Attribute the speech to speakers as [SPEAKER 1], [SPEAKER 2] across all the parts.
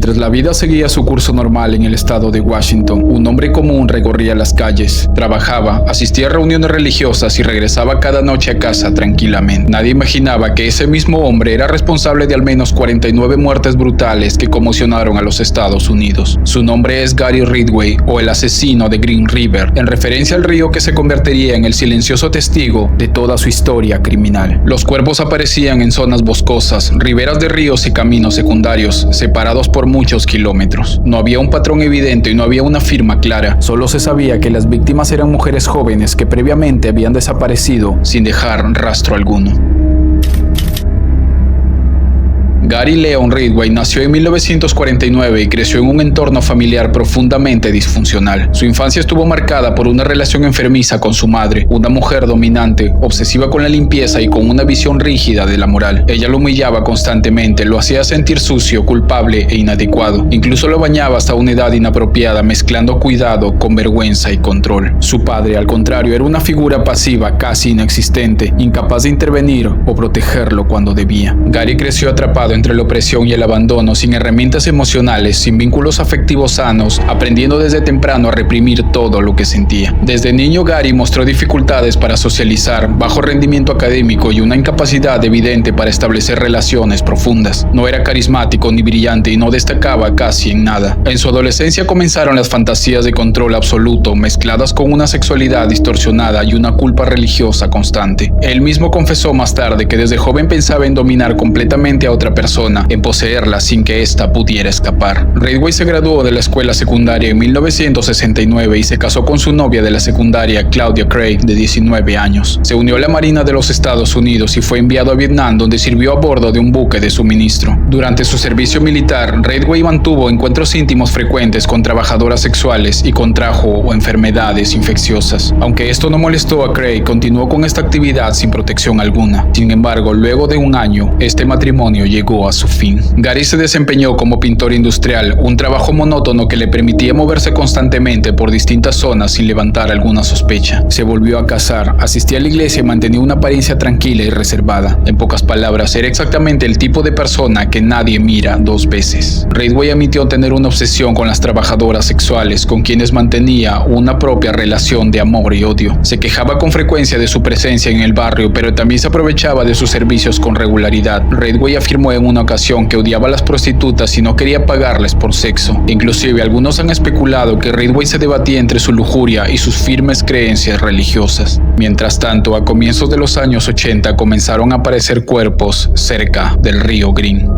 [SPEAKER 1] Mientras la vida seguía su curso normal en el estado de Washington, un hombre común recorría las calles, trabajaba, asistía a reuniones religiosas y regresaba cada noche a casa tranquilamente. Nadie imaginaba que ese mismo hombre era responsable de al menos 49 muertes brutales que conmocionaron a los Estados Unidos. Su nombre es Gary Ridgway, o el asesino de Green River, en referencia al río que se convertiría en el silencioso testigo de toda su historia criminal. Los cuerpos aparecían en zonas boscosas, riberas de ríos y caminos secundarios, separados por muchos kilómetros. No había un patrón evidente y no había una firma clara. Solo se sabía que las víctimas eran mujeres jóvenes que previamente habían desaparecido sin dejar rastro alguno. Gary Leon Ridgway nació en 1949 y creció en un entorno familiar profundamente disfuncional. Su infancia estuvo marcada por una relación enfermiza con su madre, una mujer dominante, obsesiva con la limpieza y con una visión rígida de la moral. Ella lo humillaba constantemente, lo hacía sentir sucio, culpable e inadecuado. Incluso lo bañaba hasta una edad inapropiada, mezclando cuidado con vergüenza y control. Su padre, al contrario, era una figura pasiva, casi inexistente, incapaz de intervenir o protegerlo cuando debía. Gary creció atrapado entre la opresión y el abandono, sin herramientas emocionales, sin vínculos afectivos sanos, aprendiendo desde temprano a reprimir todo lo que sentía. Desde niño, Gary mostró dificultades para socializar, bajo rendimiento académico y una incapacidad evidente para establecer relaciones profundas. No era carismático ni brillante y no destacaba casi en nada. En su adolescencia comenzaron las fantasías de control absoluto, mezcladas con una sexualidad distorsionada y una culpa religiosa constante. Él mismo confesó más tarde que desde joven pensaba en dominar completamente a otra persona, en poseerla sin que ésta pudiera escapar. Ridgway se graduó de la escuela secundaria en 1969 y se casó con su novia de la secundaria, Claudia Craig, de 19 años. Se unió a la Marina de los Estados Unidos y fue enviado a Vietnam, donde sirvió a bordo de un buque de suministro. Durante su servicio militar, Ridgway mantuvo encuentros íntimos frecuentes con trabajadoras sexuales y contrajo enfermedades infecciosas. Aunque esto no molestó a Craig, continuó con esta actividad sin protección alguna. Sin embargo, luego de un año, este matrimonio llegó a su fin. Gary se desempeñó como pintor industrial, un trabajo monótono que le permitía moverse constantemente por distintas zonas sin levantar alguna sospecha. Se volvió a casar, asistía a la iglesia y mantenía una apariencia tranquila y reservada. En pocas palabras, era exactamente el tipo de persona que nadie mira dos veces. Ridgway admitió tener una obsesión con las trabajadoras sexuales, con quienes mantenía una propia relación de amor y odio. Se quejaba con frecuencia de su presencia en el barrio, pero también se aprovechaba de sus servicios con regularidad. Ridgway afirmó en una ocasión que odiaba a las prostitutas y no quería pagarles por sexo. Inclusive algunos han especulado que Ridgway se debatía entre su lujuria y sus firmes creencias religiosas. Mientras tanto, a comienzos de los años 80 comenzaron a aparecer cuerpos cerca del río Green.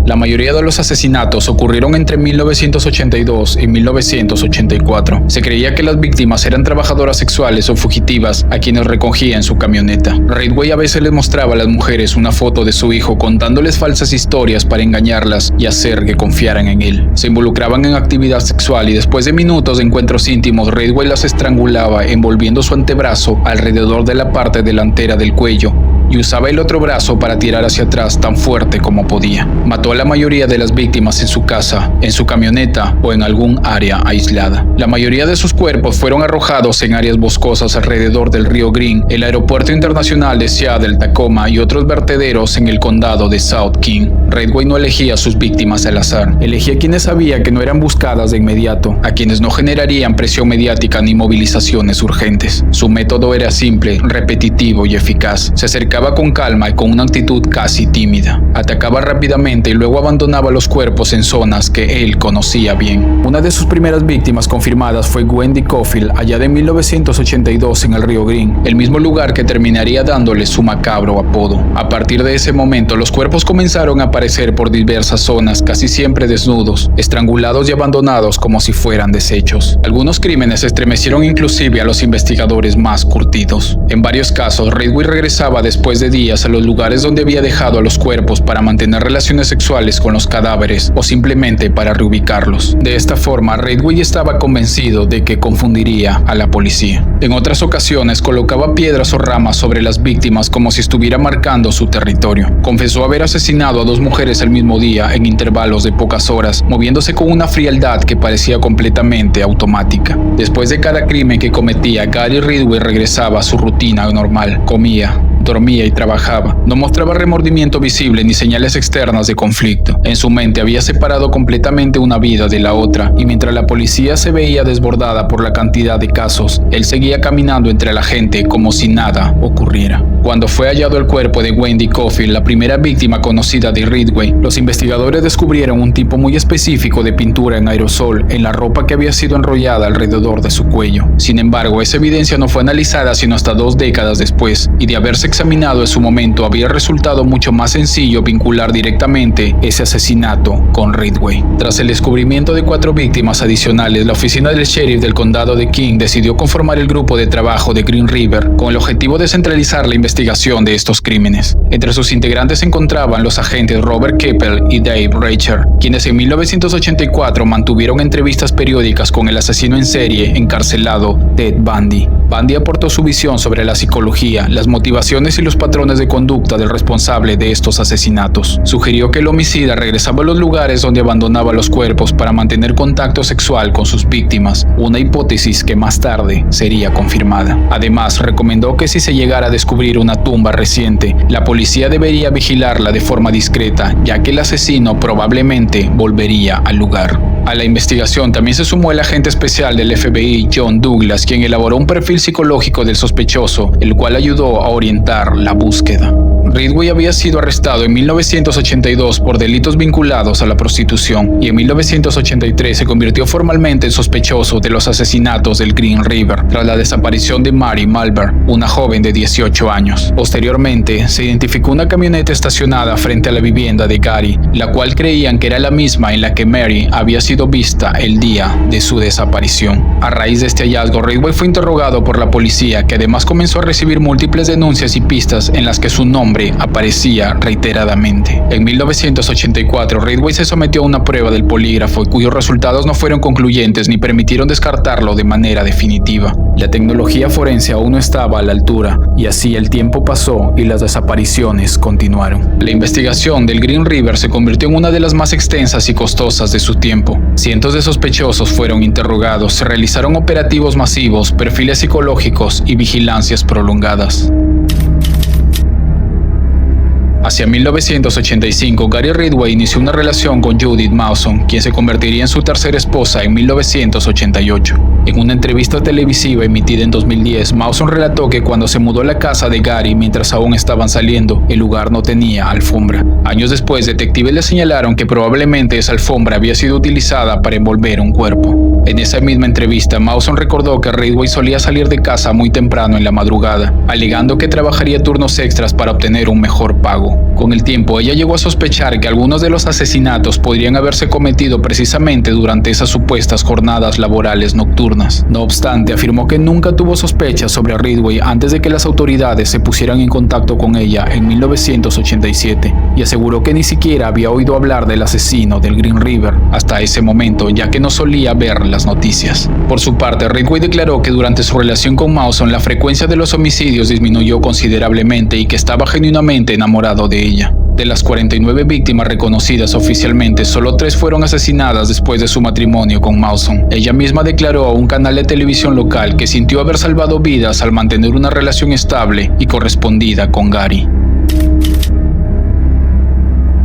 [SPEAKER 1] La mayoría de los asesinatos ocurrieron entre 1982 y 1984. Se creía que las víctimas eran trabajadoras sexuales o fugitivas a quienes recogía en su camioneta. Ridgway a veces les mostraba a las mujeres una foto de su hijo, contándoles falsas historias para engañarlas y hacer que confiaran en él. Se involucraban en actividad sexual y después de minutos de encuentros íntimos, Ridgway las estrangulaba envolviendo su antebrazo alrededor de la parte delantera del cuello y usaba el otro brazo para tirar hacia atrás tan fuerte como podía. Mató a la mayoría de las víctimas en su casa, en su camioneta o en algún área aislada. La mayoría de sus cuerpos fueron arrojados en áreas boscosas alrededor del río Green, el aeropuerto internacional de Seattle, Tacoma y otros vertederos en el condado de South King. Ridgway no elegía a sus víctimas al azar. Elegía a quienes sabía que no eran buscadas de inmediato, a quienes no generarían presión mediática ni movilizaciones urgentes. Su método era simple, repetitivo y eficaz. Se acercaba con calma y con una actitud casi tímida. Atacaba rápidamente y luego abandonaba los cuerpos en zonas que él conocía bien. Una de sus primeras víctimas confirmadas fue Wendy Cofield, allá de 1982 en el río Green, el mismo lugar que terminaría dándole su macabro apodo. A partir de ese momento, los cuerpos comenzaron a aparecer por diversas zonas, casi siempre desnudos, estrangulados y abandonados como si fueran desechos. Algunos crímenes estremecieron inclusive a los investigadores más curtidos. En varios casos, Ridgway regresaba después de días a los lugares donde había dejado a los cuerpos para mantener relaciones sexuales con los cadáveres o simplemente para reubicarlos. De esta forma, Ridgway estaba convencido de que confundiría a la policía. En otras ocasiones, colocaba piedras o ramas sobre las víctimas como si estuviera marcando su territorio. Confesó haber asesinado a 2 mujeres el mismo día en intervalos de pocas horas, moviéndose con una frialdad que parecía completamente automática. Después de cada crimen que cometía, Gary Ridgway regresaba a su rutina normal. Comía, dormía y trabajaba. No mostraba remordimiento visible ni señales externas de conflicto. En su mente había separado completamente una vida de la otra, y mientras la policía se veía desbordada por la cantidad de casos, él seguía caminando entre la gente como si nada ocurriera. Cuando fue hallado el cuerpo de Wendy Cofield, la primera víctima conocida de Ridgway, los investigadores descubrieron un tipo muy específico de pintura en aerosol en la ropa que había sido enrollada alrededor de su cuello. Sin embargo, esa evidencia no fue analizada sino hasta 2 décadas después, y de haberse examinado en su momento había resultado mucho más sencillo vincular directamente ese asesinato con Ridgway. Tras el descubrimiento de 4 víctimas adicionales, la oficina del sheriff del condado de King decidió conformar el grupo de trabajo de Green River con el objetivo de centralizar la investigación de estos crímenes. Entre sus integrantes se encontraban los agentes Robert Keppel y Dave Reicher, quienes en 1984 mantuvieron entrevistas periódicas con el asesino en serie encarcelado Ted Bundy. Bundy aportó su visión sobre la psicología, las motivaciones y los patrones de conducta del responsable de estos asesinatos. Sugirió que el homicida regresaba a los lugares donde abandonaba los cuerpos para mantener contacto sexual con sus víctimas, una hipótesis que más tarde sería confirmada. Además, recomendó que si se llegara a descubrir una tumba reciente, la policía debería vigilarla de forma discreta, ya que el asesino probablemente volvería al lugar. A la investigación también se sumó el agente especial del FBI, John Douglas, quien elaboró un perfil psicológico del sospechoso, el cual ayudó a orientar la búsqueda. Ridgway había sido arrestado en 1982 por delitos vinculados a la prostitución y en 1983 se convirtió formalmente en sospechoso de los asesinatos del Green River tras la desaparición de Mary Malver, una joven de 18 años. Posteriormente, se identificó una camioneta estacionada frente a la vivienda de Gary, la cual creían que era la misma en la que Mary había sido vista el día de su desaparición. A raíz de este hallazgo, Ridgway fue interrogado por la policía, que además comenzó a recibir múltiples denuncias y pistas en las que su nombre aparecía reiteradamente. En 1984, Ridgway se sometió a una prueba del polígrafo cuyos resultados no fueron concluyentes ni permitieron descartarlo de manera definitiva. La tecnología forense aún no estaba a la altura, y así el tiempo pasó y las desapariciones continuaron. La investigación del Green River se convirtió en una de las más extensas y costosas de su tiempo. Cientos de sospechosos fueron interrogados, se realizaron operativos masivos, perfiles psicológicos y vigilancias prolongadas. Hacia 1985, Gary Ridgway inició una relación con Judith Mawson, quien se convertiría en su tercera esposa en 1988. En una entrevista televisiva emitida en 2010, Mawson relató que cuando se mudó a la casa de Gary mientras aún estaban saliendo, el lugar no tenía alfombra. Años después, detectives le señalaron que probablemente esa alfombra había sido utilizada para envolver un cuerpo. En esa misma entrevista, Mawson recordó que Ridgway solía salir de casa muy temprano en la madrugada, alegando que trabajaría turnos extras para obtener un mejor pago. Con el tiempo, ella llegó a sospechar que algunos de los asesinatos podrían haberse cometido precisamente durante esas supuestas jornadas laborales nocturnas. No obstante, afirmó que nunca tuvo sospechas sobre Ridgway antes de que las autoridades se pusieran en contacto con ella en 1987, y aseguró que ni siquiera había oído hablar del asesino del Green River hasta ese momento, ya que no solía ver las noticias. Por su parte, Ridgway declaró que durante su relación con Mawson la frecuencia de los homicidios disminuyó considerablemente y que estaba genuinamente enamorado de ella. De las 49 víctimas reconocidas oficialmente, solo 3 fueron asesinadas después de su matrimonio con Mawson. Ella misma declaró a un canal de televisión local que sintió haber salvado vidas al mantener una relación estable y correspondida con Gary.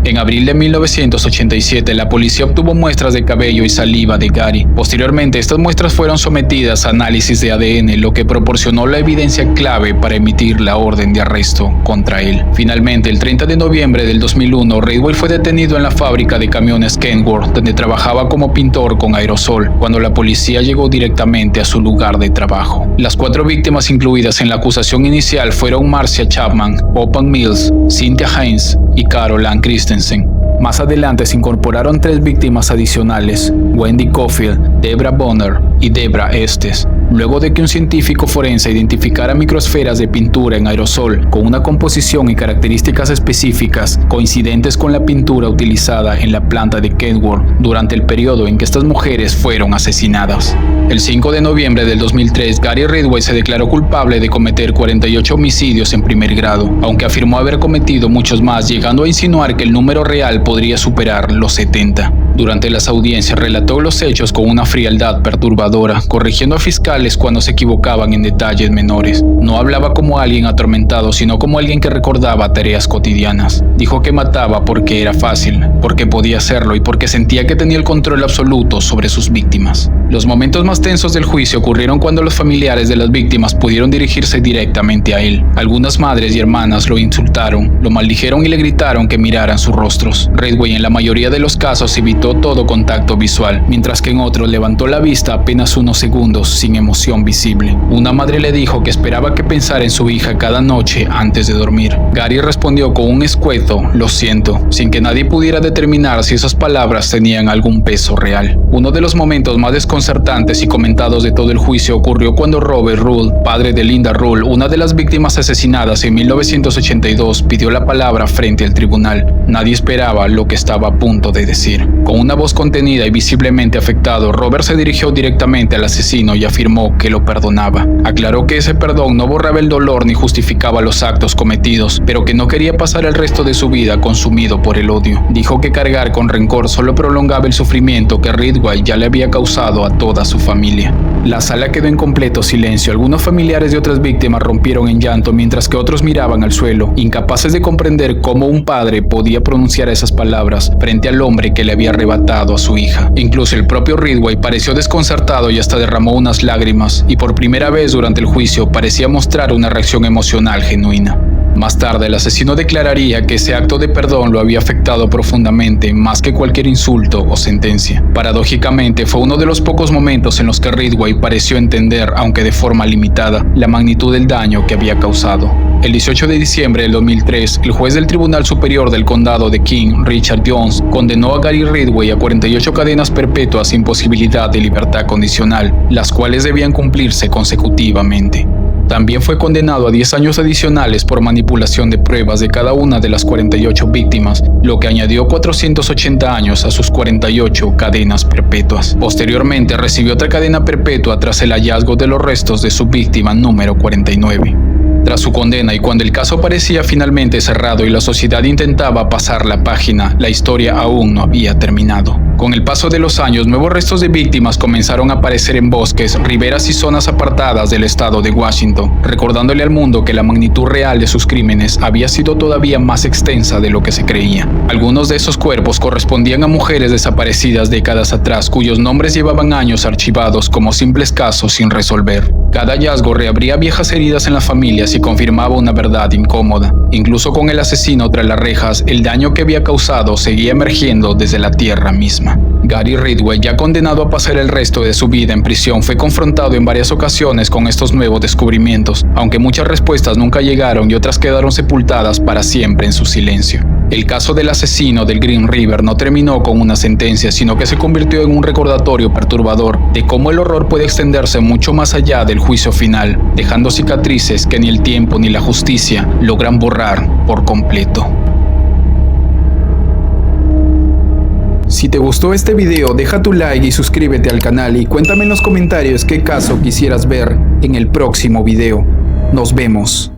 [SPEAKER 1] En abril de 1987, la policía obtuvo muestras de cabello y saliva de Gary. Posteriormente, estas muestras fueron sometidas a análisis de ADN, lo que proporcionó la evidencia clave para emitir la orden de arresto contra él. Finalmente, el 30 de noviembre del 2001, Ridgway fue detenido en la fábrica de camiones Kenworth, donde trabajaba como pintor con aerosol, cuando la policía llegó directamente a su lugar de trabajo. Las 4 víctimas incluidas en la acusación inicial fueron Marcia Chapman, Open Mills, Cynthia Haynes y Carol Ann Christensen. Más adelante se incorporaron 3 víctimas adicionales, Wendy Cofield, Debra Bonner y Debra Estes, luego de que un científico forense identificara microesferas de pintura en aerosol con una composición y características específicas coincidentes con la pintura utilizada en la planta de Kenworth durante el periodo en que estas mujeres fueron asesinadas. El 5 de noviembre del 2003, Gary Ridgway se declaró culpable de cometer 48 homicidios en primer grado, aunque afirmó haber cometido muchos más, llegando a insinuar que el número real podría superar los 70. Durante las audiencias relató los hechos con una frialdad perturbadora, corrigiendo a fiscales cuando se equivocaban en detalles menores. No hablaba como alguien atormentado, sino como alguien que recordaba tareas cotidianas. Dijo que mataba porque era fácil, porque podía hacerlo y porque sentía que tenía el control absoluto sobre sus víctimas. Los momentos más tensos del juicio ocurrieron cuando los familiares de las víctimas pudieron dirigirse directamente a él. Algunas madres y hermanas lo insultaron, lo maldijeron y le gritaron que miraran sus rostros. Ridgway en la mayoría de los casos evitó todo contacto visual, mientras que en otros levantó la vista apenas unos segundos sin emoción visible. Una madre le dijo que esperaba que pensara en su hija cada noche antes de dormir. Gary respondió con un escueto "lo siento", sin que nadie pudiera determinar si esas palabras tenían algún peso real. Uno de los momentos más desconcertantes y comentados de todo el juicio ocurrió cuando Robert Rule, padre de Linda Rule, una de las víctimas asesinadas en 1982, pidió la palabra frente al tribunal. Nadie esperaba lo que estaba a punto de decir. Con una voz contenida y visiblemente afectado, Robert se dirigió directamente al asesino y afirmó que lo perdonaba. Aclaró que ese perdón no borraba el dolor ni justificaba los actos cometidos, pero que no quería pasar el resto de su vida consumido por el odio. Dijo que cargar con rencor solo prolongaba el sufrimiento que Ridgway ya le había causado a toda su familia. La sala quedó en completo silencio. Algunos familiares de otras víctimas rompieron en llanto, mientras que otros miraban al suelo, incapaces de comprender cómo un padre podía pronunciar esas palabras frente al hombre que le había arrebatado a su hija. Incluso el propio Ridgway pareció desconcertado y hasta derramó unas lágrimas, y por primera vez durante el juicio parecía mostrar una reacción emocional genuina. Más tarde, el asesino declararía que ese acto de perdón lo había afectado profundamente, más que cualquier insulto o sentencia. Paradójicamente, fue uno de los pocos momentos en los que Ridgway pareció entender, aunque de forma limitada, la magnitud del daño que había causado. El 18 de diciembre del 2003, el juez del Tribunal Superior del Condado de King, Richard Jones, condenó a Gary Ridgway a 48 cadenas perpetuas sin posibilidad de libertad condicional, las cuales debían cumplirse consecutivamente. También fue condenado a 10 años adicionales por manipulación de pruebas de cada una de las 48 víctimas, lo que añadió 480 años a sus 48 cadenas perpetuas. Posteriormente recibió otra cadena perpetua tras el hallazgo de los restos de su víctima número 49. Tras su condena y cuando el caso parecía finalmente cerrado y la sociedad intentaba pasar la página, la historia aún no había terminado. Con el paso de los años, nuevos restos de víctimas comenzaron a aparecer en bosques, riberas y zonas apartadas del estado de Washington, recordándole al mundo que la magnitud real de sus crímenes había sido todavía más extensa de lo que se creía. Algunos de esos cuerpos correspondían a mujeres desaparecidas décadas atrás, cuyos nombres llevaban años archivados como simples casos sin resolver. Cada hallazgo reabría viejas heridas en las familias y confirmaba una verdad incómoda. Incluso con el asesino tras las rejas, el daño que había causado seguía emergiendo desde la tierra misma. Gary Ridgway, ya condenado a pasar el resto de su vida en prisión, fue confrontado en varias ocasiones con estos nuevos descubrimientos, aunque muchas respuestas nunca llegaron y otras quedaron sepultadas para siempre en su silencio. El caso del asesino del Green River no terminó con una sentencia, sino que se convirtió en un recordatorio perturbador de cómo el horror puede extenderse mucho más allá del juicio final, dejando cicatrices que ni el tiempo ni la justicia logran borrar por completo. Si te gustó este video, deja tu like y suscríbete al canal y cuéntame en los comentarios qué caso quisieras ver en el próximo video. Nos vemos.